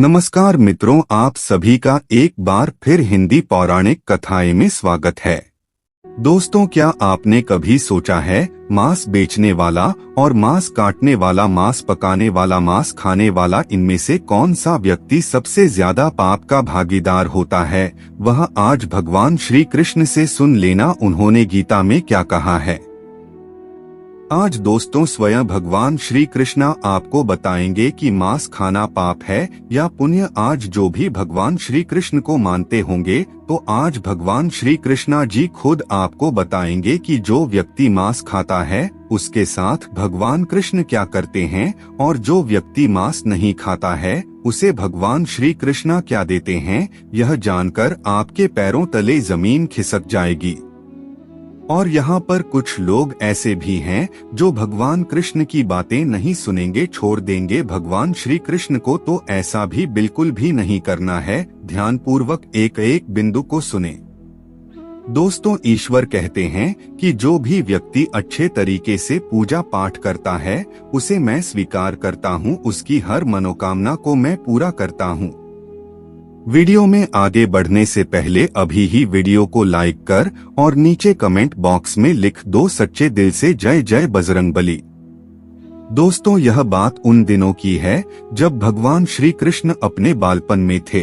नमस्कार मित्रों, आप सभी का एक बार फिर हिंदी पौराणिक कथाएं में स्वागत है। दोस्तों, क्या आपने कभी सोचा है मांस बेचने वाला और मांस काटने वाला, मांस पकाने वाला, मांस खाने वाला, इनमें से कौन सा व्यक्ति सबसे ज्यादा पाप का भागीदार होता है? वह आज भगवान श्री कृष्ण से सुन लेना, उन्होंने गीता में क्या कहा है। आज दोस्तों स्वयं भगवान श्री कृष्णा आपको बताएंगे कि मांस खाना पाप है या पुण्य। आज जो भी भगवान श्री कृष्ण को मानते होंगे तो आज भगवान श्री कृष्णा जी खुद आपको बताएंगे कि जो व्यक्ति मांस खाता है उसके साथ भगवान कृष्ण क्या करते हैं, और जो व्यक्ति मांस नहीं खाता है उसे भगवान श्री कृष्णा क्या देते हैं। यह जानकर आपके पैरों तले जमीन खिसक जाएगी। और यहाँ पर कुछ लोग ऐसे भी हैं जो भगवान कृष्ण की बातें नहीं सुनेंगे, छोड़ देंगे भगवान श्री कृष्ण को। तो ऐसा भी बिल्कुल भी नहीं करना है। ध्यानपूर्वक एक एक बिंदु को सुने। दोस्तों, ईश्वर कहते हैं कि जो भी व्यक्ति अच्छे तरीके से पूजा पाठ करता है उसे मैं स्वीकार करता हूँ, उसकी हर मनोकामना को मैं पूरा करता हूँ। वीडियो में आगे बढ़ने से पहले अभी ही वीडियो को लाइक कर और नीचे कमेंट बॉक्स में लिख दो सच्चे दिल से जय जय बजरंगबली। दोस्तों, यह बात उन दिनों की है जब भगवान श्री कृष्ण अपने बालपन में थे।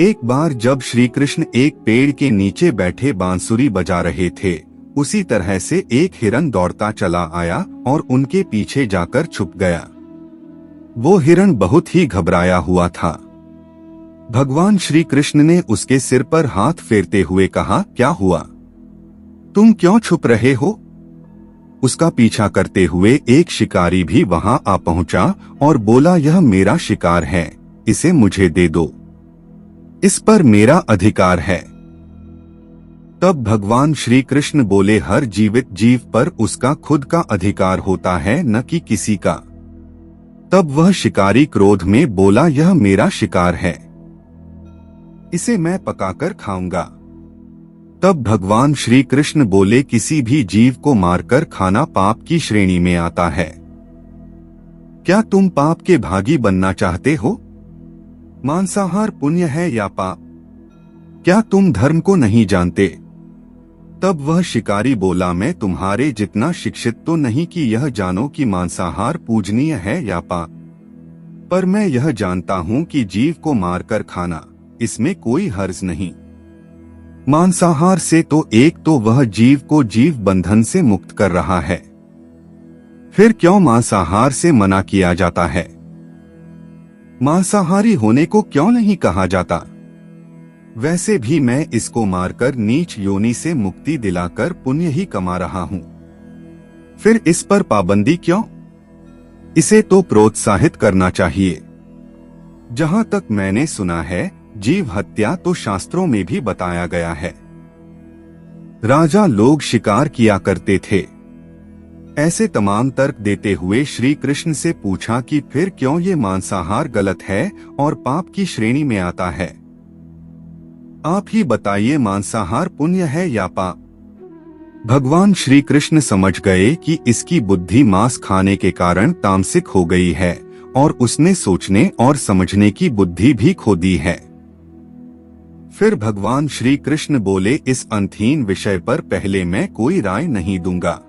एक बार जब श्री कृष्ण एक पेड़ के नीचे बैठे बांसुरी बजा रहे थे, उसी तरह से एक हिरन दौड़ता चला आया और उनके पीछे जाकर छुप गया। वो हिरन बहुत ही घबराया हुआ था। भगवान श्री कृष्ण ने उसके सिर पर हाथ फेरते हुए कहा, क्या हुआ? तुम क्यों छुप रहे हो? उसका पीछा करते हुए एक शिकारी भी वहां आ पहुंचा और बोला, यह मेरा शिकार है, इसे मुझे दे दो, इस पर मेरा अधिकार है। तब भगवान श्री कृष्ण बोले, हर जीवित जीव पर उसका खुद का अधिकार होता है, न कि किसी का। तब वह शिकारी क्रोध में बोला, यह मेरा शिकार है, इसे मैं पकाकर खाऊंगा। तब भगवान श्री कृष्ण बोले, किसी भी जीव को मारकर खाना पाप की श्रेणी में आता है। क्या तुम पाप के भागी बनना चाहते हो? मांसाहार पुण्य है या पाप? क्या तुम धर्म को नहीं जानते? तब वह शिकारी बोला, मैं तुम्हारे जितना शिक्षित तो नहीं कि यह जानो कि मांसाहार पूजनीय है या पाप, पर मैं यह जानता हूँ कि जीव को मारकर खाना, इसमें कोई हर्ज नहीं। मांसाहार से तो एक तो वह जीव को जीव बंधन से मुक्त कर रहा है, फिर क्यों मांसाहार से मना किया जाता है? मांसाहारी होने को क्यों नहीं कहा जाता? वैसे भी मैं इसको मारकर नीच योनि से मुक्ति दिलाकर पुण्य ही कमा रहा हूं, फिर इस पर पाबंदी क्यों? इसे तो प्रोत्साहित करना चाहिए। जहां तक मैंने सुना है, जीव हत्या तो शास्त्रों में भी बताया गया है। राजा लोग शिकार किया करते थे। ऐसे तमाम तर्क देते हुए श्री कृष्ण से पूछा कि फिर क्यों ये मांसाहार गलत है और पाप की श्रेणी में आता है? आप ही बताइए, मांसाहार पुण्य है या पाप? भगवान श्री कृष्ण समझ गए कि इसकी बुद्धि मांस खाने के कारण तामसिक हो गई है और उसने सोचने और समझने की बुद्धि भी खो दी है। फिर भगवान श्री कृष्ण बोले, इस अंतहीन विषय पर पहले मैं कोई राय नहीं दूंगा।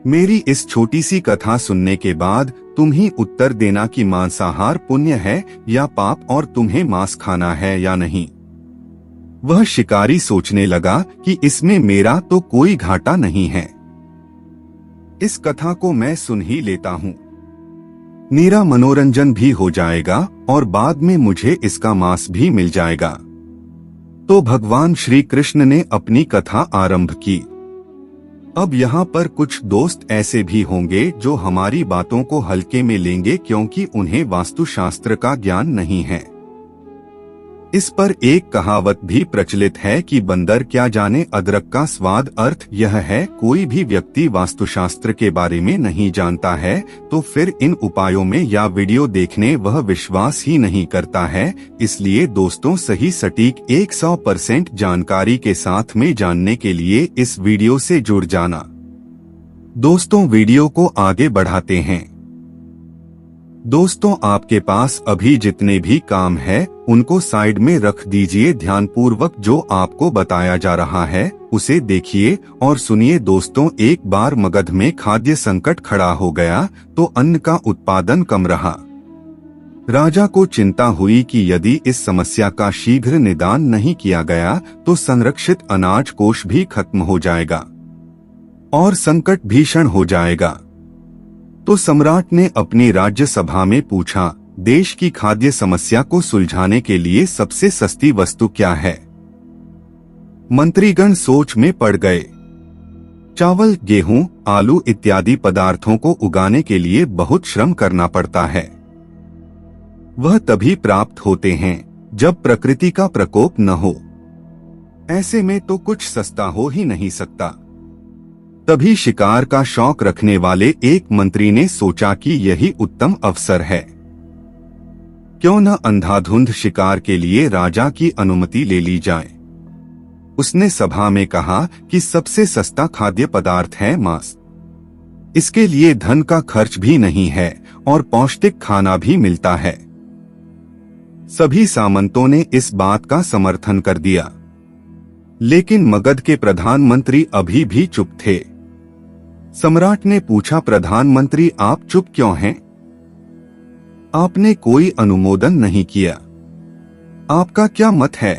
मेरी इस छोटी सी कथा सुनने के बाद तुम ही उत्तर देना कि मांसाहार पुण्य है या पाप, और तुम्हें मांस खाना है या नहीं। वह शिकारी सोचने लगा कि इसमें मेरा तो कोई घाटा नहीं है, इस कथा को मैं सुन ही लेता हूँ, मेरा मनोरंजन भी हो जाएगा और बाद में मुझे इसका मांस भी मिल जाएगा। तो भगवान श्री कृष्ण ने अपनी कथा आरंभ की। अब यहाँ पर कुछ दोस्त ऐसे भी होंगे जो हमारी बातों को हल्के में लेंगे क्योंकि उन्हें वास्तुशास्त्र का ज्ञान नहीं है। इस पर एक कहावत भी प्रचलित है कि बंदर क्या जाने अदरक का स्वाद। अर्थ यह है, कोई भी व्यक्ति वास्तुशास्त्र के बारे में नहीं जानता है तो फिर इन उपायों में या वीडियो देखने वह विश्वास ही नहीं करता है। इसलिए दोस्तों, सही सटीक 100% जानकारी के साथ में जानने के लिए इस वीडियो से जुड़ जाना। दोस्तों, वीडियो को आगे बढ़ाते हैं। दोस्तों, आपके पास अभी जितने भी काम है उनको साइड में रख दीजिए। ध्यानपूर्वक जो आपको बताया जा रहा है उसे देखिए और सुनिए। दोस्तों, एक बार मगध में खाद्य संकट खड़ा हो गया तो अन्न का उत्पादन कम रहा। राजा को चिंता हुई कि यदि इस समस्या का शीघ्र निदान नहीं किया गया तो संरक्षित अनाज कोष भी खत्म हो जाएगा और संकट भीषण हो जाएगा। तो सम्राट ने अपनी राज्यसभा में पूछा, देश की खाद्य समस्या को सुलझाने के लिए सबसे सस्ती वस्तु क्या है? मंत्रीगण सोच में पड़ गए। चावल, गेहूं, आलू इत्यादि पदार्थों को उगाने के लिए बहुत श्रम करना पड़ता है। वह तभी प्राप्त होते हैं जब प्रकृति का प्रकोप न हो। ऐसे में तो कुछ सस्ता हो ही नहीं सकता। तभी शिकार का शौक रखने वाले एक मंत्री ने सोचा कि यही उत्तम अवसर है। क्यों न अंधाधुंध शिकार के लिए राजा की अनुमति ले ली जाए। उसने सभा में कहा कि सबसे सस्ता खाद्य पदार्थ है मांस। इसके लिए धन का खर्च भी नहीं है और पौष्टिक खाना भी मिलता है। सभी सामंतों ने इस बात का समर्थन कर दिया, लेकिन मगध के प्रधानमंत्री अभी भी चुप थे। सम्राट ने पूछा, प्रधानमंत्री आप चुप क्यों हैं? आपने कोई अनुमोदन नहीं किया। आपका क्या मत है?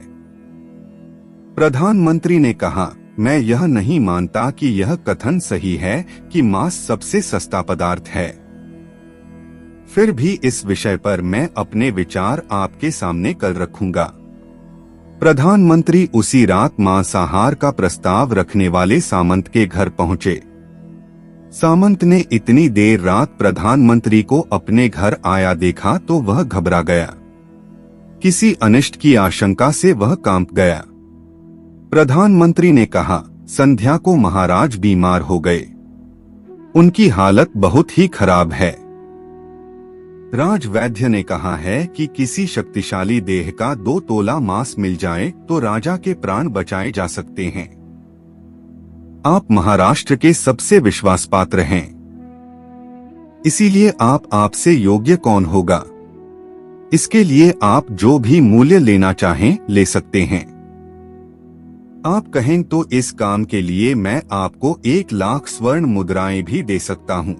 प्रधानमंत्री ने कहा, मैं यह नहीं मानता कि यह कथन सही है कि मांस सबसे सस्ता पदार्थ है। फिर भी इस विषय पर मैं अपने विचार आपके सामने कल रखूंगा। प्रधानमंत्री उसी रात मांसाहार का प्रस्ताव रखने वाले सामंत के घर पहुंचे। सामंत ने इतनी देर रात प्रधानमंत्री को अपने घर आया देखा तो वह घबरा गया। किसी अनिष्ट की आशंका से वह कांप गया। प्रधानमंत्री ने कहा, संध्या को महाराज बीमार हो गए। उनकी हालत बहुत ही खराब है। राजवैद्य ने कहा है कि किसी शक्तिशाली देह का 2 तोला मांस मिल जाए तो राजा के प्राण बचाए जा सकते हैं। आप महाराष्ट्र के सबसे विश्वास पात्र हैं, इसीलिए आपसे योग्य कौन होगा? इसके लिए आप जो भी मूल्य लेना चाहें ले सकते हैं। आप कहें तो इस काम के लिए मैं आपको 1 लाख स्वर्ण मुद्राएं भी दे सकता हूं।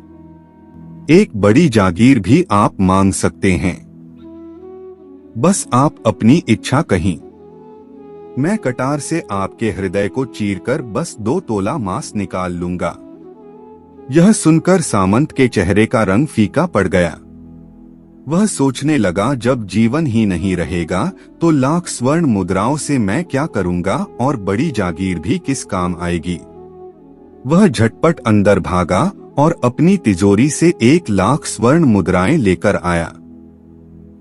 एक बड़ी जागीर भी आप मांग सकते हैं। बस आप अपनी इच्छा कहीं। मैं कटार से आपके हृदय को चीरकर बस 2 तोला मांस निकाल लूंगा। यह सुनकर सामंत के चेहरे का रंग फीका पड़ गया। वह सोचने लगा, जब जीवन ही नहीं रहेगा तो लाख स्वर्ण मुद्राओं से मैं क्या करूंगा और बड़ी जागीर भी किस काम आएगी। वह झटपट अंदर भागा और अपनी तिजोरी से 1 लाख स्वर्ण मुद्राएं लेकर आया।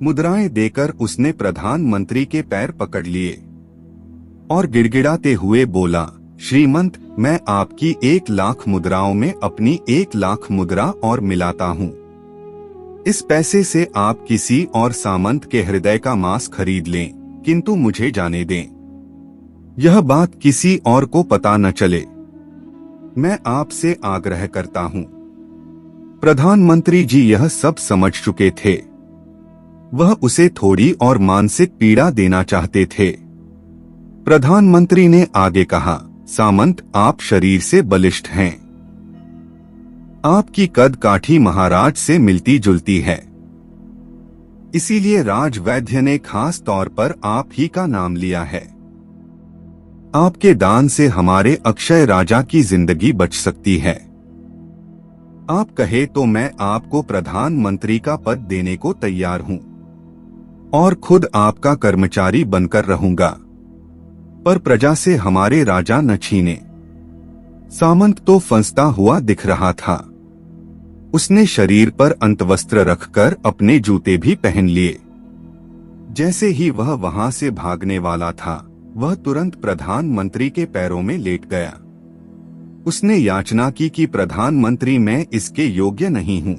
मुद्राएं देकर उसने प्रधानमंत्री के पैर पकड़ लिए और गिड़गिड़ाते हुए बोला, श्रीमंत, मैं आपकी 1 लाख मुद्राओं में अपनी 1 लाख मुद्रा और मिलाता हूँ। इस पैसे से आप किसी और सामंत के हृदय का मांस खरीद लें, किंतु मुझे जाने दें। यह बात किसी और को पता न चले। मैं आपसे आग्रह करता हूँ। प्रधानमंत्री जी यह सब समझ चुके थे। वह उसे थोड़ी और मानसिक पीड़ा देना चाहते थे। प्रधानमंत्री ने आगे कहा, सामंत, आप शरीर से बलिष्ठ हैं। आपकी कद काठी महाराज से मिलती जुलती है। इसीलिए राजवैद्य ने खास तौर पर आप ही का नाम लिया है। आपके दान से हमारे अक्षय राजा की जिंदगी बच सकती है। आप कहे तो मैं आपको प्रधानमंत्री का पद देने को तैयार हूं और खुद आपका कर्मचारी बनकर रहूंगा, पर प्रजा से हमारे राजा न छीने। सामंत तो फंसता हुआ दिख रहा था। उसने शरीर पर अंतवस्त्र रखकर अपने जूते भी पहन लिए। जैसे ही वह वहां से भागने वाला था, वह तुरंत प्रधानमंत्री के पैरों में लेट गया। उसने याचना की कि प्रधानमंत्री, मैं इसके योग्य नहीं हूं।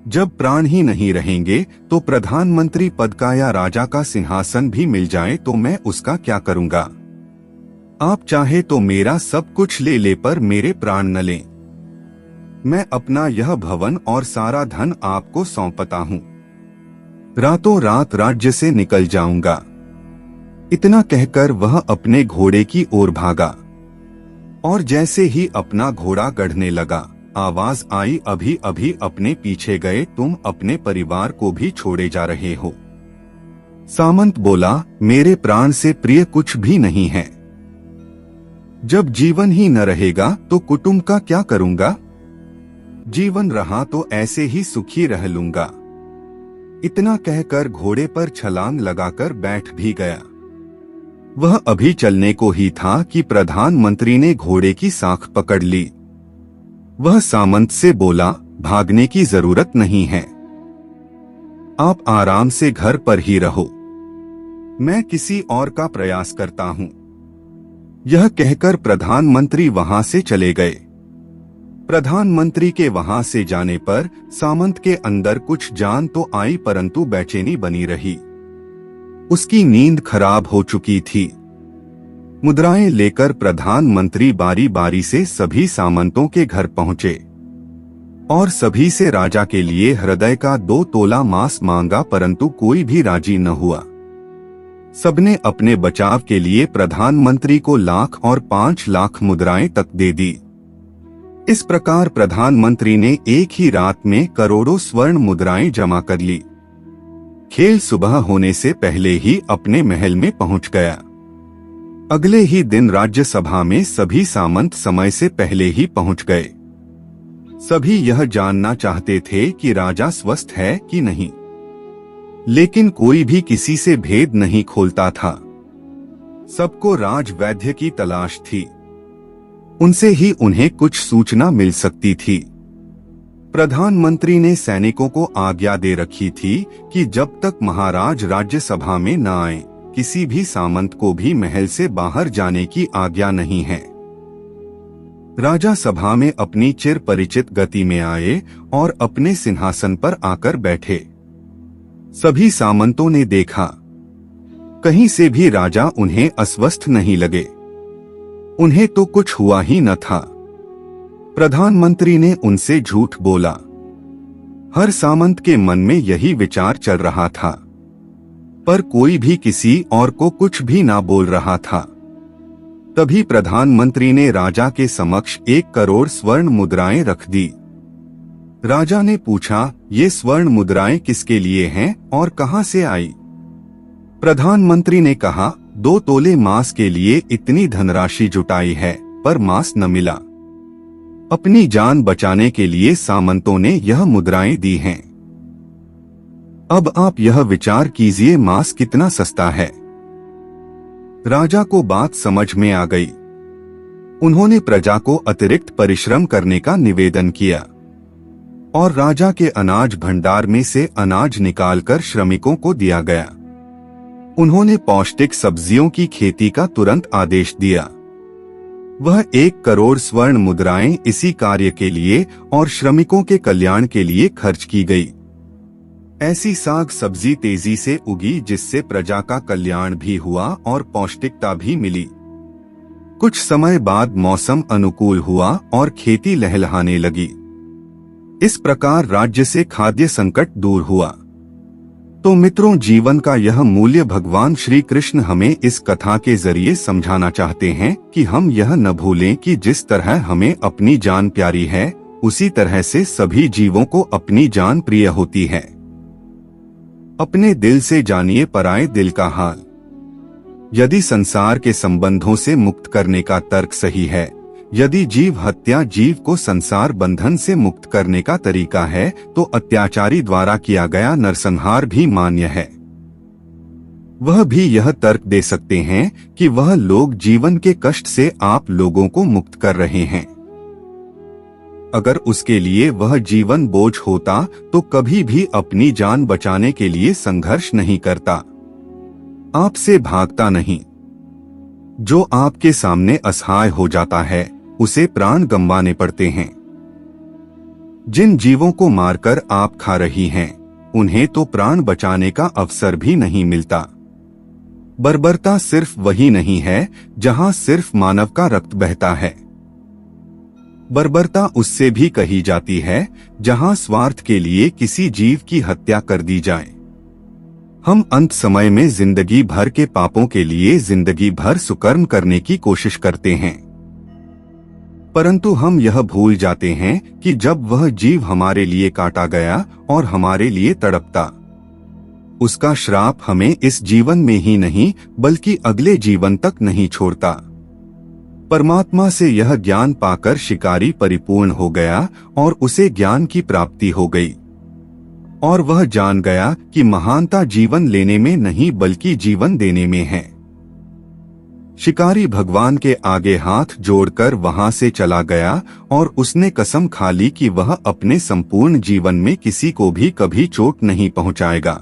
जब प्राण ही नहीं रहेंगे तो प्रधानमंत्री पद का या राजा का सिंहासन भी मिल जाए तो मैं उसका क्या करूंगा। आप चाहे तो मेरा सब कुछ ले ले, पर मेरे प्राण न लें। मैं अपना यह भवन और सारा धन आपको सौंपता हूँ। रातों रात राज्य से निकल जाऊंगा। इतना कहकर वह अपने घोड़े की ओर भागा और जैसे ही अपना घोड़ा गढ़ने लगा, आवाज आई, अभी अभी अपने पीछे गए तुम अपने परिवार को भी छोड़े जा रहे हो। सामंत बोला, मेरे प्राण से प्रिय कुछ भी नहीं है। जब जीवन ही न रहेगा तो कुटुंब का क्या करूंगा? जीवन रहा तो ऐसे ही सुखी रह लूंगा। इतना कहकर घोड़े पर छलांग लगाकर बैठ भी गया। वह अभी चलने को ही था कि प्रधानमंत्री ने घोड़े की साख पकड़ ली। वह सामंत से बोला, भागने की जरूरत नहीं है, आप आराम से घर पर ही रहो, मैं किसी और का प्रयास करता हूं। यह कहकर प्रधानमंत्री वहां से चले गए। प्रधानमंत्री के वहां से जाने पर सामंत के अंदर कुछ जान तो आई, परंतु बेचैनी बनी रही। उसकी नींद खराब हो चुकी थी। मुद्राएं लेकर प्रधानमंत्री बारी बारी से सभी सामंतों के घर पहुंचे और सभी से राजा के लिए हृदय का 2 तोला मांस मांगा, परंतु कोई भी राजी न हुआ। सबने अपने बचाव के लिए प्रधानमंत्री को 1,00,000 और 5,00,000 मुद्राएं तक दे दी। इस प्रकार प्रधानमंत्री ने एक ही रात में करोड़ों स्वर्ण मुद्राएं जमा कर ली। खेल सुबह होने से पहले ही अपने महल में पहुंच गया। अगले ही दिन राज्यसभा में सभी सामंत समय से पहले ही पहुंच गए। सभी यह जानना चाहते थे कि राजा स्वस्थ है कि नहीं, लेकिन कोई भी किसी से भेद नहीं खोलता था। सबको राजवैद्य की तलाश थी, उनसे ही उन्हें कुछ सूचना मिल सकती थी। प्रधानमंत्री ने सैनिकों को आज्ञा दे रखी थी कि जब तक महाराज राज्यसभा में न आए, किसी भी सामंत को भी महल से बाहर जाने की आज्ञा नहीं है। राजा सभा में अपनी चिर परिचित गति में आए और अपने सिंहासन पर आकर बैठे। सभी सामंतों ने देखा, कहीं से भी राजा उन्हें अस्वस्थ नहीं लगे। उन्हें तो कुछ हुआ ही न था। प्रधानमंत्री ने उनसे झूठ बोला। हर सामंत के मन में यही विचार चल रहा था, पर कोई भी किसी और को कुछ भी ना बोल रहा था। तभी प्रधानमंत्री ने राजा के समक्ष 1 करोड़ स्वर्ण मुद्राएं रख दी। राजा ने पूछा, ये स्वर्ण मुद्राएं किसके लिए हैं और कहां से आई? प्रधानमंत्री ने कहा, 2 तोले मांस के लिए इतनी धनराशि जुटाई है, पर मांस न मिला। अपनी जान बचाने के लिए सामंतों ने यह मुद्राएं दी हैं। अब आप यह विचार कीजिए, मांस कितना सस्ता है। राजा को बात समझ में आ गई। उन्होंने प्रजा को अतिरिक्त परिश्रम करने का निवेदन किया और राजा के अनाज भंडार में से अनाज निकालकर श्रमिकों को दिया गया। उन्होंने पौष्टिक सब्जियों की खेती का तुरंत आदेश दिया। वह 1 करोड़ स्वर्ण मुद्राएं इसी कार्य के लिए और श्रमिकों के कल्याण के लिए खर्च की गई। ऐसी साग सब्जी तेजी से उगी जिससे प्रजा का कल्याण भी हुआ और पौष्टिकता भी मिली। कुछ समय बाद मौसम अनुकूल हुआ और खेती लहलहाने लगी। इस प्रकार राज्य से खाद्य संकट दूर हुआ। तो मित्रों, जीवन का यह मूल्य भगवान श्री कृष्ण हमें इस कथा के जरिए समझाना चाहते हैं कि हम यह न भूलें कि जिस तरह हमें अपनी जान प्यारी है, उसी तरह से सभी जीवों को अपनी जान प्रिय होती है। अपने दिल से जानिए पराये दिल का हाल। यदि संसार के संबंधों से मुक्त करने का तर्क सही है, यदि जीव हत्या जीव को संसार बंधन से मुक्त करने का तरीका है, तो अत्याचारी द्वारा किया गया नरसंहार भी मान्य है। वह भी यह तर्क दे सकते हैं कि वह लोग जीवन के कष्ट से आप लोगों को मुक्त कर रहे हैं। अगर उसके लिए वह जीवन बोझ होता तो कभी भी अपनी जान बचाने के लिए संघर्ष नहीं करता, आपसे भागता नहीं। जो आपके सामने असहाय हो जाता है, उसे प्राण गंवाने पड़ते हैं। जिन जीवों को मारकर आप खा रही हैं, उन्हें तो प्राण बचाने का अवसर भी नहीं मिलता। बर्बरता सिर्फ वही नहीं है जहां सिर्फ मानव का रक्त बहता है। बर्बरता उससे भी कही जाती है जहां स्वार्थ के लिए किसी जीव की हत्या कर दी जाए। हम अंत समय में जिंदगी भर के पापों के लिए जिंदगी भर सुकर्म करने की कोशिश करते हैं, परंतु हम यह भूल जाते हैं कि जब वह जीव हमारे लिए काटा गया और हमारे लिए तड़पता, उसका श्राप हमें इस जीवन में ही नहीं बल्कि अगले जीवन तक नहीं छोड़ता। परमात्मा से यह ज्ञान पाकर शिकारी परिपूर्ण हो गया और उसे ज्ञान की प्राप्ति हो गई और वह जान गया कि महानता जीवन लेने में नहीं बल्कि जीवन देने में है। शिकारी भगवान के आगे हाथ जोड़कर वहां से चला गया और उसने कसम खा ली कि वह अपने संपूर्ण जीवन में किसी को भी कभी चोट नहीं पहुंचाएगा।